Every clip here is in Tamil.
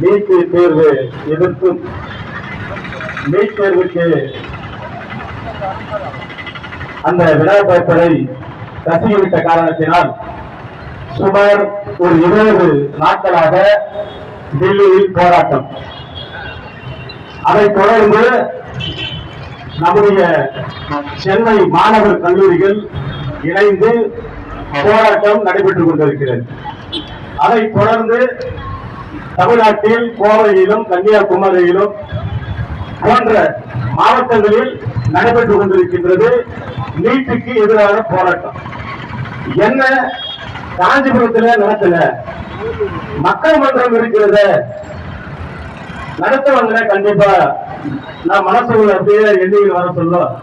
நீட் தேர்வு எதிர்த்தும் நீட் தேர்வுக்கு அந்த வினா பேப்பரை கசிவிட்ட காரணத்தினால் சுமார் ஒரு 20 நாட்களாக டெல்லியில் போராட்டம். அதைத் தொடர்ந்து நம்முடைய சென்னை மாணவர் கல்லூரிகள் இணைந்து போராட்டம் நடைபெற்றுக் கொண்டிருக்கிறது. அதைத் தொடர்ந்து தமிழ்நாட்டில் கோவையிலும் கன்னியாகுமரியிலும் போன்ற மாவட்டங்களில் நடைபெற்றுக் கொண்டிருக்கின்றது நீட்டுக்கு எதிரான போராட்டம். என்ன காஞ்சிபுரத்தில் நடத்தல, மக்கள் மன்றம் இருக்கிறத நடத்துவாங்க. கண்டிப்பா நான் மனசுல அப்படியே எண்ணியில் வர சொல்லும்.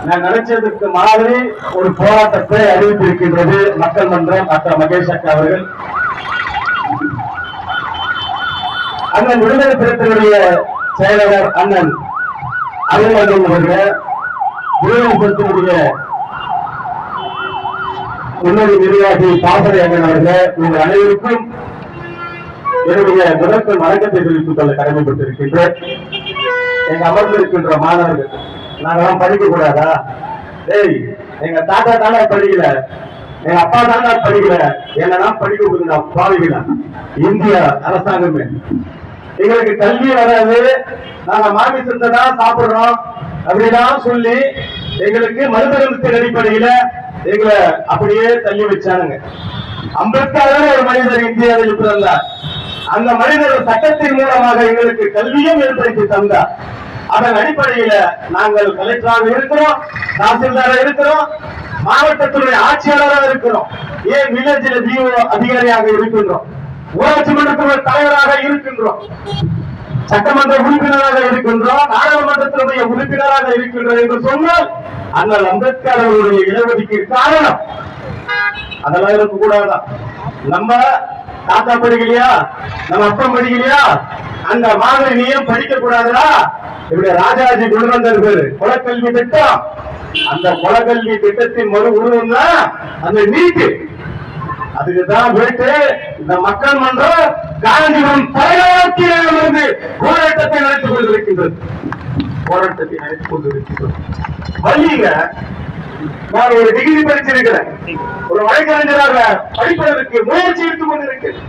நான் நினைச்சதுக்கு மாதிரி ஒரு போராட்டத்தை அறிவித்திருக்கின்றது மக்கள் மன்றம். டாக்டர் மகேஷ் அக்கா அவர்கள், அண்ணன் விடுதலை சிறுத்தைகளுடைய செயலாளர் அண்ணன் அலுவலகம் அவர்கள், விடுதலை சிறுத்தைகளுடைய முன்னணி நிர்வாகி பாசறை அண்ணன் அவர்கள், உங்கள் அனைவருக்கும் என்னுடைய முதற்கண் வணக்கத்தை தெரிவித்துக் கொள்ள கடமைப்பட்டிருக்கின்றேன். எங்க அமர்ந்திருக்கின்ற மாணவர்கள், நாங்கெல்லாம் படிக்க கூடாதா? ஏய், எங்க தாத்தா தானே படிக்கல, எங்க அப்பா தானே படிக்கல, என்னன்னா படிக்க கொடுங்க பாவிகளா? இந்திய அரசாங்கமே எங்களுக்கு கல்வி வராது, நாங்க மாமிசத்தை தான் சாப்பிடுறோம் அப்படிதான் சொல்லி எங்களுக்கு மனிதத்தின் அடிப்படையில எங்களை அப்படியே தள்ளி வச்சானுங்க. அம்பேத்கர் ஒரு மனிதர் இந்தியாவில் இருப்பதல்ல, அந்த மனிதர் சட்டத்தின் மூலமாக எங்களுக்கு கல்வியும் ஏற்படுத்தி தந்தார். அதன் அடிப்படையில நாங்கள் கலெக்டராக இருக்கிறோம், தாசில்தாரா இருக்கிறோம், மாவட்டத்துடைய ஆட்சியாளராக இருக்கிறோம், ஏன் வில்லேஜில் பிஓ அதிகாரியாக இருக்கின்றோம், ஊராட்சி மன்றத்துடைய தலைவராக இருக்கின்றோம், சட்டமன்ற உறுப்பினராக இருக்கின்றோம், நாடாளுமன்றத்தினுடைய உறுப்பினராக இருக்கின்றோம் என்று சொன்னால் அண்ணல் அம்பேத்கர் அவருடைய இடஒதுக்கு காரணம். அதெல்லாம் இருக்க கூடாதான். நம்ம தாத்தா படிக்கலையா, நம்ம அப்பா படிக்கலையா, அந்த மாதிரி நீயும் படிக்க கூடாதா? இப்படி ராஜாஜி கொண்டு வந்தார் பேரு குலக்கல்வி திட்டம். அந்த குலக்கல்வி திட்டத்தின் மறு உருவம் தான் அந்த நீட்டு. அதுக்குதான் போயிட்டு இந்த மக்கள் மன்றம் காஞ்சிபுரம் தலைநகரத்திலிருந்து போராட்டத்தை நடத்திக் கொண்டிருக்கின்றது. போராட்டத்தை நடத்திக் கொண்டிருக்கின்றது. வள்ளிங்க, நான் ஒரு டிகிரி படிச்சிருக்கிறேன், ஒரு வழக்கறிஞராக படிப்பதற்கு முயற்சி எடுத்துக் கொண்டிருக்கிறேன்.